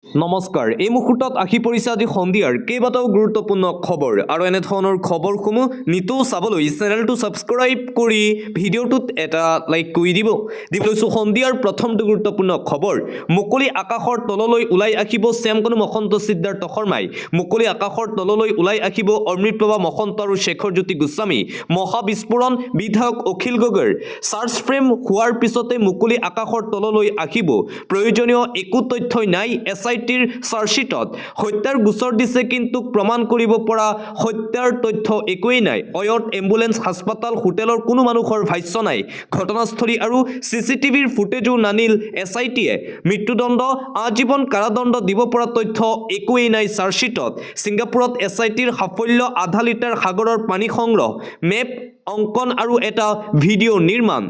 নমস্কাৰ এই মুহূৰ্তত আহি পৰিছে আজি সন্ধিয়াৰ কেইবাটাও গুৰুত্বপূৰ্ণ খবৰ আৰু এনে ধৰণৰ খবৰসমূহ নিতৌ চাবলৈ চেনেলটো ছাবস্ক্ৰাইব কৰি ভিডিঅ'টোত এটা লাইক কৰি দিবলৈছোঁ সন্ধিয়াৰ প্ৰথমটো গুৰুত্বপূৰ্ণ খবৰ মুকলি আকাশৰ তললৈ ওলাই আহিব শ্যামকানু মহন্ত সিদ্ধাৰ্থ শৰ্মাই মুকলি আকাশৰ তললৈ ওলাই আহিব অমৃতপ্ৰভা মহন্ত আৰু শেখৰজ্যোতি গোস্বামী মহাবিস্ফোৰণ বিধায়ক অখিল গগৈৰ চাৰ্জ ফ্ৰেম হোৱাৰ পিছতে মুকলি আকাশৰ তললৈ আহিব প্ৰয়োজনীয় একো তথ্যই নাই এছআইটিৰ চাৰ্জশ্বিটত হত্যাৰ গোচৰ দিছে কিন্তু প্ৰমাণ কৰিব পৰা হত্যাৰ তথ্য একোৱেই নাই অয়ত এম্বুলেন্স হাস্পাতাল হোটেলৰ কোনো মানুহৰ ভাষ্য নাই ঘটনাস্থলী আৰু চিচিটিভিৰ ফুটেজো নানিল এছআইটিয়ে মৃত্যুদণ্ড আজীৱন কাৰাদণ্ড দিব পৰা তথ্য একোৱেই নাই চাৰ্জশ্বিটত ছিংগাপুৰত এছআইটিৰ সাফল্য আধা লিটাৰ সাগৰৰ পানী সংগ্ৰহ মেপ অংকন আৰু এটা ভিডিঅ' নিৰ্মাণ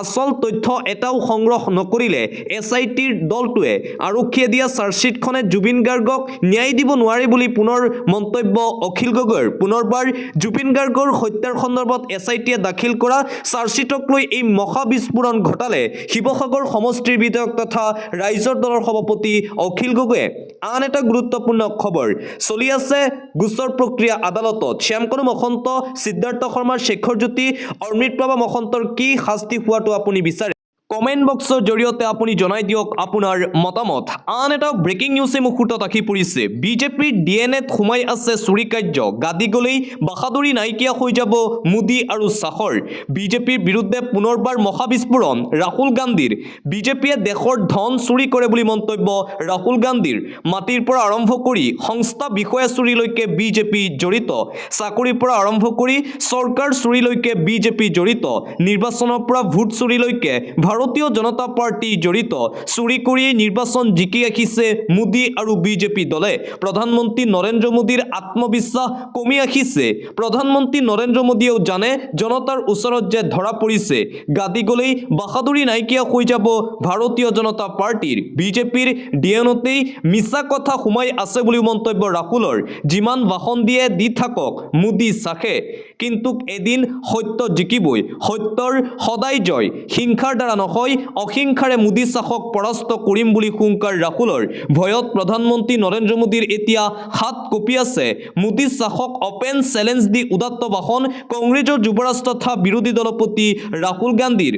আসল তথ্য এটাও সংগ্ৰহ নকৰিলে এছআইটিৰ দলটোৱে আৰক্ষীয়ে দিয়া চাৰ্জশ্বিটখনে জুবিন গাৰ্গক ন্যায় দিব নোৱাৰে বুলি পুনৰ মন্তব্য অখিল গগৈৰ পুনৰবাৰ জুবিন গাৰ্গৰ হত্যাৰ সন্দৰ্ভত এছআইটিয়ে দাখিল কৰা চাৰ্জশ্বিটক লৈ এই মহাবিস্ফোৰণ ঘটালে শিৱসাগৰ সমষ্টিৰ বিধায়ক তথা ৰাইজৰ দলৰ সভাপতি অখিল গগৈয়ে আন এটা গুৰুত্বপূৰ্ণ খবৰ চলি আছে গোচৰ প্ৰক্ৰিয়া আদালতত শ্যামকানু মহন্ত সিদ্ধাৰ্থ শৰ্মাৰ শেখৰজ্যোতি অমৃতপ্ৰভা মহন্তৰ কি শাস্তি হোৱাটো আপুনি বিচাৰে কমেন্ট বক্সৰ জৰিয়তে আপুনি জনাই দিয়ক আপোনাৰ মতামত আন এটা ব্ৰেকিং নিউজ এই মুহূৰ্তত আহি পৰিছে বিজেপিৰ ডিএনএত সোমাই আছে চুৰি কাৰ্য গাদি গলেই বাহাদুৰি নাইকিয়া হৈ যাব মোদী আৰু শাহৰ বিজেপিৰ বিৰুদ্ধে পুনৰবাৰ মহাবিস্ফোৰণ ৰাহুল গান্ধীৰ বিজেপিয়ে দেশৰ ধন চুৰি কৰে বুলি মন্তব্য ৰাহুল গান্ধীৰ মাটিৰ পৰা আৰম্ভ কৰি সংস্থা বিষয়া চুৰিলৈকে বিজেপি জড়িত চাকৰিৰ পৰা আৰম্ভ কৰি চৰকাৰ চুৰিলৈকে বিজেপি জড়িত নিৰ্বাচনৰ পৰা ভোট চুৰিলৈকে ভাৰতীয় জনতা পাৰ্টি জড়িত চুৰি কৰি নিৰ্বাচন জিকি আহিছে মোদী আৰু বিজেপি দলে প্ৰধানমন্ত্ৰী নৰেন্দ্ৰ মোদীৰ আত্মবিশ্বাস কমি আহিছে প্ৰধানমন্ত্ৰী নৰেন্দ্ৰ মোদীয়েও জানে জনতাৰ ওচৰত যে ধৰা পৰিছে গাদি গলেই বাহাদুৰি নাইকিয়া হৈ যাব ভাৰতীয় জনতা পাৰ্টিৰ বিজেপিৰ ডিএনএতেই মিছা কথা সোমাই আছে বুলি মন্তব্য ৰাহুলৰ যিমান ভাষণ দিয়ে দি থাকক মোদী শাহে কিন্তু এদিন সত্য জিকিবই সত্যৰ সদায় জয় হিংসাৰ দ্বাৰা নহয় অহিংসাৰে মোদী শাহক পৰাস্ত কৰিম বুলি হুংকাৰ ৰাহুলৰ ভয়ত প্ৰধানমন্ত্ৰী নৰেন্দ্ৰ মোদীৰ এতিয়া হাত কঁপি আছে মোদী শাহক অপেন চেলেঞ্জ দি উদাত্ত ভাষণ কংগ্ৰেছৰ যুৱৰাজ তথা বিৰোধী দলপতি ৰাহুল গান্ধীৰ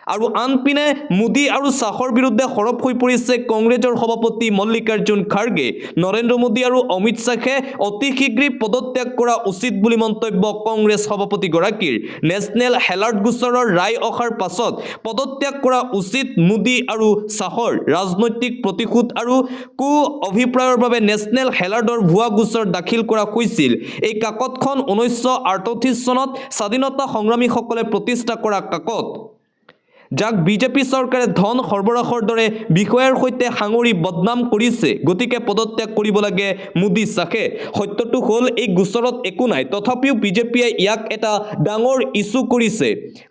আৰু আনপিনে মোদী আৰু শাহৰ বিৰুদ্ধে সৰব হৈ পৰিছে কংগ্ৰেছৰ সভাপতি মল্লিকাৰ্জুন খাৰ্গে নৰেন্দ্ৰ মোদী আৰু অমিত শ্বাহে অতি শীঘ্ৰেই পদত্যাগ কৰা উচিত বুলি মন্তব্য কংগ্ৰেছ সভাপতিগৰাকীৰ নেশ্যনেল হেৰাল্ড গোচৰৰ ৰায় অহাৰ পাছত পদত্যাগ কৰা উচিত মোদী আৰু শাহৰ ৰাজনৈতিক প্ৰতিশোধ আৰু কু অভিপ্ৰায়ৰ বাবে নেশ্যনেল হেৰাল্ডৰ ভুৱা গোচৰ দাখিল কৰা হৈছিল এই কাকতখন 1938 চনত স্বাধীনতা সংগ্ৰামীসকলে প্ৰতিষ্ঠা কৰা কাকত যাক বিজেপি চৰকাৰে ধন সৰবৰাহৰ দৰে বিষয়ৰ সৈতে সাঙুৰি বদনাম কৰিছে গতিকে পদত্যাগ কৰিব লাগে মোদী শাহে সত্যটো হ'ল এই গোচৰত একো নাই তথাপিও বিজেপিয়ে ইয়াক এটা ডাঙৰ ইস্যু কৰিছে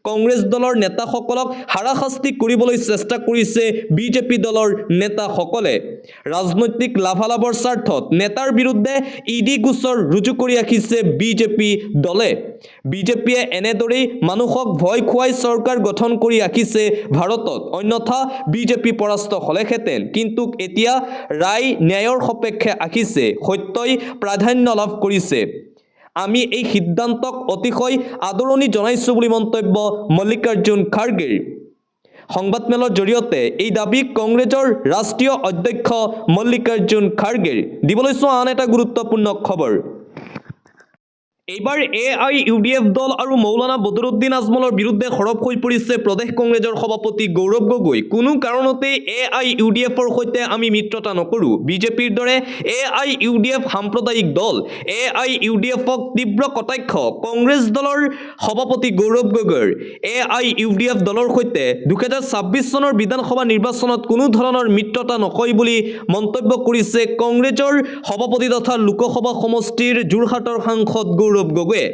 কংগ্ৰেছ দলৰ নেতাসকলক হাৰাশাস্তি কৰিবলৈ চেষ্টা কৰিছে বিজেপি দলৰ নেতাসকলে ৰাজনৈতিক লাভালাভৰ স্বাৰ্থত নেতাৰ বিৰুদ্ধে ইডি গোচৰ ৰুজু কৰি ৰাখিছে বিজেপি দলে বিজেপিয়ে এনেদৰেই মানুহক ভয় খুৱাই চৰকাৰ গঠন কৰি ৰাখিছে ভাৰতত অন্যথা বিজেপি পৰাস্ত হলেহেঁতেন কিন্তু এতিয়া ৰায় ন্যায়ৰ সপক্ষে আহিছে সত্যই প্ৰাধান্য লাভ কৰিছে আমি এই সিদ্ধান্তক অতিশয় আদৰণি জনাইছোঁ বুলি মন্তব্য মল্লিকাৰ্জুন খাৰ্গেৰ সংবাদমেলৰ জৰিয়তে এই দাবী কংগ্ৰেছৰ ৰাষ্ট্ৰীয় অধ্যক্ষ মল্লিকাৰ্জুন খাৰ্গেৰ দিবলৈছোঁ আন এটা গুৰুত্বপূৰ্ণ খবৰ এইবাৰ AIUDF দল আৰু মৌলানা বদৰুদ্দিন আজমলৰ বিৰুদ্ধে সৰব হৈ পৰিছে প্ৰদেশ কংগ্ৰেছৰ সভাপতি গৌৰৱ গগৈ কোনো কাৰণতে AIUDFৰ সৈতে আমি মিত্ৰতা নকৰোঁ বিজেপিৰ দৰে AIUDF সাম্প্ৰদায়িক দল AIUDFক তীব্ৰ কটাক্ষ কংগ্ৰেছ দলৰ সভাপতি গৌৰৱ গগৈৰ AIUDF দলৰ সৈতে 2026 চনৰ বিধানসভা নিৰ্বাচনত কোনো ধৰণৰ মিত্ৰতা নকয় বুলি মন্তব্য কৰিছে কংগ্ৰেছৰ সভাপতি তথা লোকসভা সমষ্টিৰ যোৰহাটৰ সাংসদ গৌৰৱ গগৈয়ে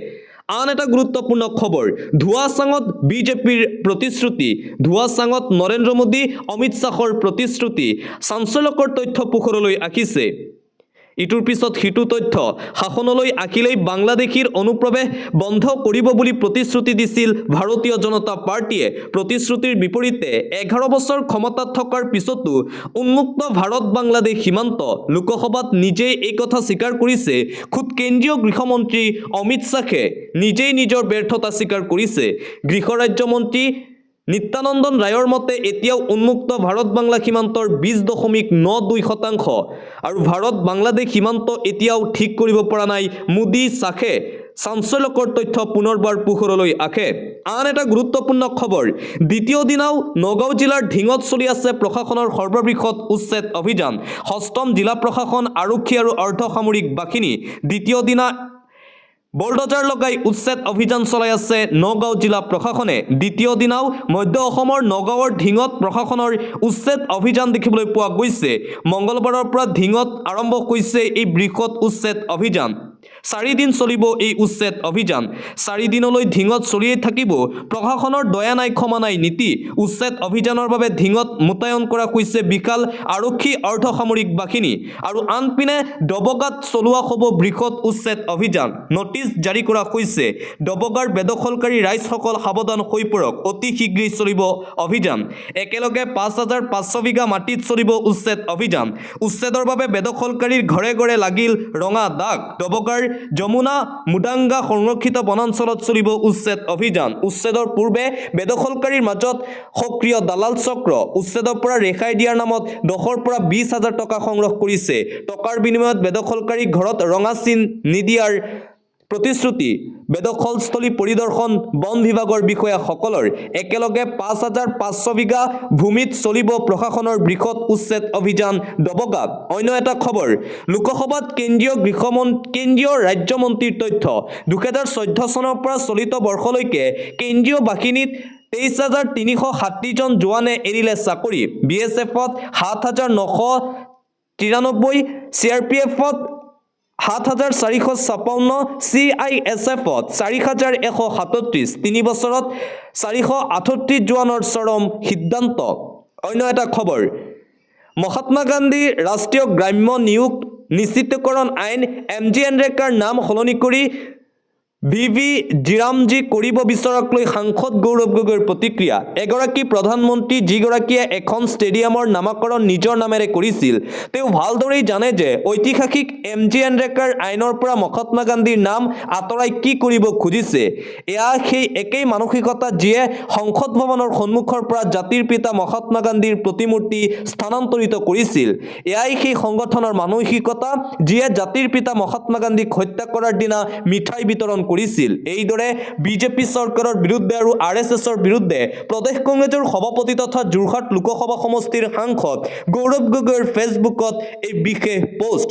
আন এটা গুৰুত্বপূৰ্ণ খবৰ ধুৱাচাঙত বিজেপিৰ প্ৰতিশ্ৰুতি ধুৱাচাঙত নৰেন্দ্ৰ মোদী অমিত শ্বাহৰ প্ৰতিশ্ৰুতি চাঞ্চল্যকৰ তথ্য পোহৰলৈ আহিছে ইটোৰ পিছত সিটো তথ্য শাসনলৈ আহিলেই বাংলাদেশীৰ অনুপ্ৰৱেশ বন্ধ কৰিব বুলি প্ৰতিশ্ৰুতি দিছিল ভাৰতীয় জনতা পাৰ্টিয়ে প্ৰতিশ্ৰুতিৰ বিপৰীতে 11 বছৰ ক্ষমতাত থকাৰ পিছতো উন্মুক্ত ভাৰত বাংলাদেশ সীমান্ত লোকসভাত নিজেই এই কথা স্বীকাৰ কৰিছে খুদ কেন্দ্ৰীয় গৃহমন্ত্ৰী অমিত শ্বাহে নিজেই নিজৰ ব্যৰ্থতা স্বীকাৰ কৰিছে গৃহ ৰাজ্যমন্ত্ৰী নিত্যানন্দন ৰায়ৰ মতে এতিয়াও উন্মুক্ত ভাৰত বাংলা সীমান্তৰ 20.92% আৰু ভাৰত বাংলাদেশ সীমান্ত এতিয়াও ঠিক কৰিব পৰা নাই মোদী শ্বাহে চাঞ্চল্যকৰ তথ্য পুনৰবাৰ পোহৰলৈ আহে আন এটা গুৰুত্বপূৰ্ণ খবৰ দ্বিতীয় দিনাও নগাঁও জিলাৰ ঢিঙত চলি আছে প্ৰশাসনৰ সৰ্ববৃহৎ উচ্ছেদ অভিযান ষষ্ঠম জিলা প্ৰশাসন আৰক্ষী আৰু অৰ্ধসামৰিক বাহিনী দ্বিতীয় দিনা বলডজাৰ লগাই উচ্ছেদ অভিযান চলাই আছে নগাঁও জিলা প্ৰশাসনে দ্বিতীয় দিনাও মধ্য অসমৰ নগাঁৱৰ ঢিঙত প্ৰশাসনৰ উচ্ছেদ অভিযান দেখিবলৈ পোৱা গৈছে মঙ্গলবাৰৰ পৰা ঢিঙত আৰম্ভ হৈছে এই বৃহৎ উচ্ছেদ অভিযান 4 দিন চলিব এই উচ্ছেদ অভিযান 4 দিনলৈ ঢিঙত চলিয়ে থাকিব প্ৰশাসনৰ দয়া নাই ক্ষমা নাই নীতি উচ্ছেদ অভিযানৰ বাবে ঢিঙত মোতায়ন কৰা হৈছে বিশাল আৰক্ষী অৰ্ধসামৰিক বাহিনী আৰু আনপিনে ডবগাত চলোৱা হ'ব বৃহৎ উচ্ছেদ অভিযান নোটিছ জাৰি কৰা হৈছে ডবগাৰ বেদখলকাৰী ৰাইজসকল সাৱধান হৈ পৰক অতি শীঘ্ৰেই চলিব অভিযান একেলগে 5500 বিঘা মাটিত চলিব উচ্ছেদ অভিযান উচ্ছেদৰ বাবে বেদখলকাৰীৰ ঘৰে ঘৰে লাগিল ৰঙা দাগ ডবগাৰ যমুনা মুডাঙ্গা সংৰক্ষিত বনাঞ্চলত চলিব উচ্ছেদ অভিযান উচ্ছেদৰ পূৰ্বে বেদখলকাৰীৰ মাজত সক্ৰিয় দালাল চক্ৰ উচ্ছেদৰ পৰা ৰেহাই দিয়াৰ নামত 10ৰ পৰা 20,000 টকা সংগ্ৰহ কৰিছে টকাৰ বিনিময়ত বেদখলকাৰীৰ ঘৰত ৰঙা চিন নিদিয়াৰ প্ৰতিশ্ৰুতি বেদখলস্থলী পৰিদৰ্শন বন বিভাগৰ বিষয়াসকলৰ একেলগে 5500 বিঘা ভূমিত চলিব প্ৰশাসনৰ বৃহৎ উচ্ছেদ অভিযান ডবগাত অন্য এটা খবৰ লোকসভাত কেন্দ্ৰীয় ৰাজ্যমন্ত্ৰীৰ তথ্য 2014 চনৰ পৰা চলিত বৰ্ষলৈকে কেন্দ্ৰীয় বাহিনীত 23,360 জন জোৱানে এৰিলে চাকৰি বিএছএফত 7,993 চিআৰপিএফত 7,456 CISFত 4,137 3 বছৰত 438 জোৱানৰ চৰম সিদ্ধান্ত অন্য এটা খবৰ মহাত্মা গান্ধী ৰাষ্ট্ৰীয় গ্ৰাম্য নিয়োগ নিশ্চিতকৰণ আইন MGNৰেগাৰ নাম সলনি কৰি VV জিৰামজি কৰিব বিচৰাক লৈ সাংসদ গৌৰৱ গগৈৰ প্ৰতিক্ৰিয়া এগৰাকী প্ৰধানমন্ত্ৰী যিগৰাকীয়ে এখন ষ্টেডিয়ামৰ নামকৰণ নিজৰ নামেৰে কৰিছিল তেওঁ ভালদৰেই জানে যে ঐতিহাসিক MGNৰেগাৰ আইনৰ পৰা মহাত্মা গান্ধীৰ নাম আঁতৰাই কি কৰিব খুজিছে এয়া সেই একেই মানসিকতা যিয়ে সংসদ ভৱনৰ সন্মুখৰ পৰা জাতিৰ পিতা মহাত্মা গান্ধীৰ প্ৰতিমূৰ্তি স্থানান্তৰিত কৰিছিল এয়াই সেই সংগঠনৰ মানসিকতা যিয়ে জাতিৰ পিতা মহাত্মা গান্ধীক হত্যা কৰাৰ দিনা মিঠাই বিতৰণ কৰিছিল এইদৰে বিজেপি চৰকাৰৰ বিৰুদ্ধে আৰু RSSৰ বিৰুদ্ধে প্ৰদেশ কংগ্ৰেছৰ সভাপতি তথা যোৰহাট লোকসভা সমষ্টিৰ সাংসদ গৌৰৱ গগৈৰ ফেচবুকত এই বিশেষ পোষ্ট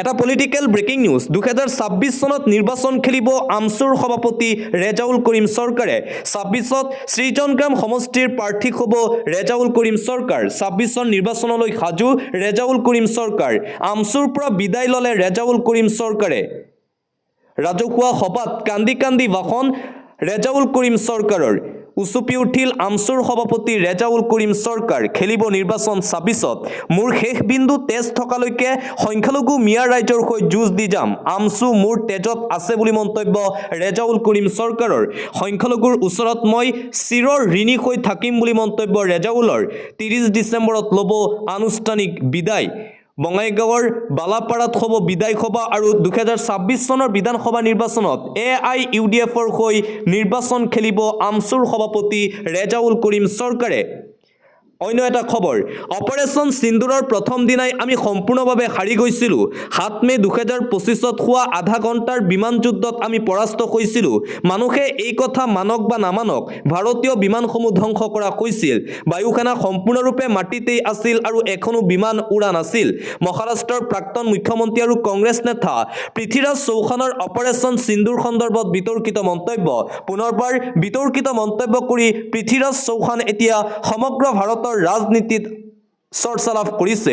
এটা পলিটিক্যাল ব্ৰেকিং নিউজ 2026 চনত নিৰ্বাচন খেলিব আমচুৰ সভাপতি ৰেজাউল কৰিম চৰকাৰে 26ত শ্ৰীজনগ্ৰাম সমষ্টিৰ প্ৰাৰ্থী হ'ব ৰেজাউল কৰিম চৰকাৰ 26ৰ নিৰ্বাচনলৈ সাজু ৰেজাউল কৰিম চৰকাৰ আমচুৰ পৰা বিদায় ল'লে ৰেজাউল কৰিম চৰকাৰে ৰাজহুৱা সভাত কান্দি কান্দি ভাষণ ৰেজাউল কৰিম চৰকাৰৰ উচুপি উঠিল আমচুৰ সভাপতি ৰেজাউল কৰিম চৰকাৰ খেলিব নিৰ্বাচন 26ত মোৰ শেষ বিন্দু তেজ থকালৈকে সংখ্যালঘু মিয়া ৰাইজৰ হৈ যুঁজ দি যাম আমচু মোৰ তেজত আছে বুলি মন্তব্য ৰেজাউল কৰিম চৰকাৰৰ সংখ্যালঘুৰ ওচৰত মই চিৰৰ ঋণী হৈ থাকিম বুলি মন্তব্য ৰেজাউলৰ 30 ডিচেম্বৰত ল'ব আনুষ্ঠানিক বিদায় বঙাইগাঁৱৰ বালাপাৰাত হ'ব বিদায় সভা আৰু 2026 চনৰ বিধানসভা নিৰ্বাচনত AIUDFৰ হৈ নিৰ্বাচন খেলিব আমচুৰ সভাপতি ৰেজাউল কৰিম চৰকাৰে অন্য এটা খবৰ অপাৰেশ্যন সিন্দুৰৰ প্ৰথম দিনাই আমি সম্পূৰ্ণভাৱে হাৰি গৈছিলোঁ 7 মে 2025ত হোৱা আধা ঘণ্টাৰ বিমান যুদ্ধত আমি পৰাস্ত হৈছিলোঁ মানুহে এই কথা মানক বা নামানক ভাৰতীয় বিমানসমূহ ধ্বংস কৰা হৈছিল বায়ুসেনা সম্পূৰ্ণৰূপে মাটিতেই আছিল আৰু এখনো বিমান উৰা নাছিল মহাৰাষ্ট্ৰৰ প্ৰাক্তন মুখ্যমন্ত্ৰী আৰু কংগ্ৰেছ নেতা পৃথ্বীৰাজ চৌহানৰ অপাৰেশ্যন সিন্দুৰ সন্দৰ্ভত বিতৰ্কিত মন্তব্য পুনৰবাৰ বিতৰ্কিত মন্তব্য কৰি পৃথ্বীৰাজ চৌহান এতিয়া সমগ্ৰ ভাৰত ৰাজনীতিত চৰ্চা লাভ কৰিছে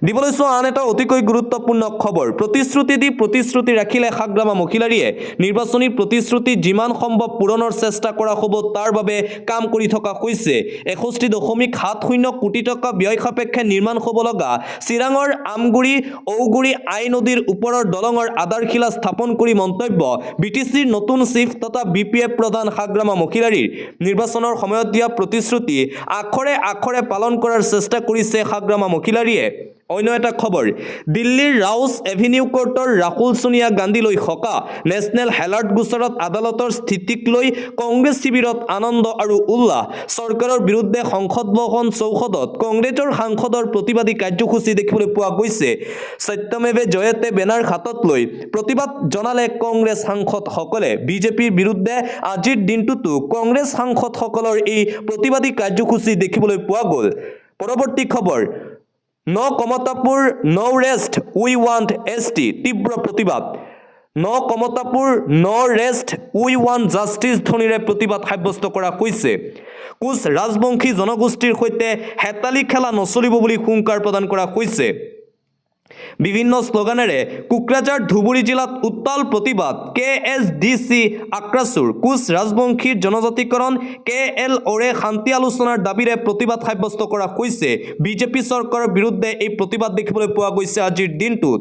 দিবলৈ চোৱা আন এটা অতিকৈ গুৰুত্বপূৰ্ণ খবৰ প্ৰতিশ্ৰুতি দি প্ৰতিশ্ৰুতি ৰাখিলে খাগ্ৰামা মহিলাৰীয়ে নিৰ্বাচনী প্ৰতিশ্ৰুতি যিমান সম্ভৱ পূৰণৰ চেষ্টা কৰা হ'ব তাৰ বাবে কাম কৰি থকা হৈছে 61.70 কোটি টকা ব্যয় সাপেক্ষে নিৰ্মাণ হ'ব লগা চিৰাঙৰ আমগুৰি ঔগুৰি আই নদীৰ ওপৰৰ দলঙৰ আধাৰশিলা স্থাপন কৰি মন্তব্য বিটিচিৰ নতুন চিফ তথা বিপিএফ প্ৰধান খাগ্ৰামা মহিলাৰীৰ নিৰ্বাচনৰ সময়ত দিয়া প্ৰতিশ্ৰুতি আখৰে আখৰে পালন কৰাৰ চেষ্টা কৰিছে খাগ্ৰামা মহিলাৰীয়ে অন্য এটা খবৰ দিল্লীৰ ৰাউছ এভিনিউ কোৰ্টৰ ৰাহুল সোনিয়া গান্ধীলৈ সকা নেশ্যনেল হেলাৰ্ট গোচৰত আদালতৰ স্থিতিক লৈ কংগ্ৰেছ শিবিৰত আনন্দ আৰু উল্লাস চৰকাৰৰ বিৰুদ্ধে সংসদ ভৱন চৌহদত কংগ্ৰেছৰ সাংসদৰ প্ৰতিবাদী কাৰ্যসূচী দেখিবলৈ পোৱা গৈছে সত্যমেৱে জয়তে বেনাৰ হাতত লৈ প্ৰতিবাদ জনালে কংগ্ৰেছ সাংসদসকলে বিজেপিৰ বিৰুদ্ধে আজিৰ দিনটোতো কংগ্ৰেছ সাংসদসকলৰ এই প্ৰতিবাদী কাৰ্যসূচী দেখিবলৈ পোৱা গ'ল পৰৱৰ্তী খবৰ No Kamatapur, no rest, we want ST, তীব্ৰ প্ৰতিবাদ No Kamatapur, no rest, we want justice ধ্বনিৰে প্ৰতিবাদ সাব্যস্ত কৰা হৈছে কোচ ৰাজবংশী জনগোষ্ঠীৰ সৈতে হেতালি খেলা নচলিব বুলি হুংকাৰ প্ৰদান কৰা হৈছে বিভিন্ন স্লোগানেৰে কুকৰাঝাৰ ধুবুৰী জিলাত উত্তাল প্ৰতিবাদ কেএছডিসি আক্ৰাসুৰ কোচ ৰাজবংশীৰ জনজাতিকৰণ কেএল ওৰে শান্তি আলোচনাৰ দাবীৰে প্ৰতিবাদ সাব্যস্ত কৰা হৈছে বিজেপি চৰকাৰৰ বিৰুদ্ধে এই প্ৰতিবাদ দেখিবলৈ পোৱা গৈছে আজিৰ দিনটোত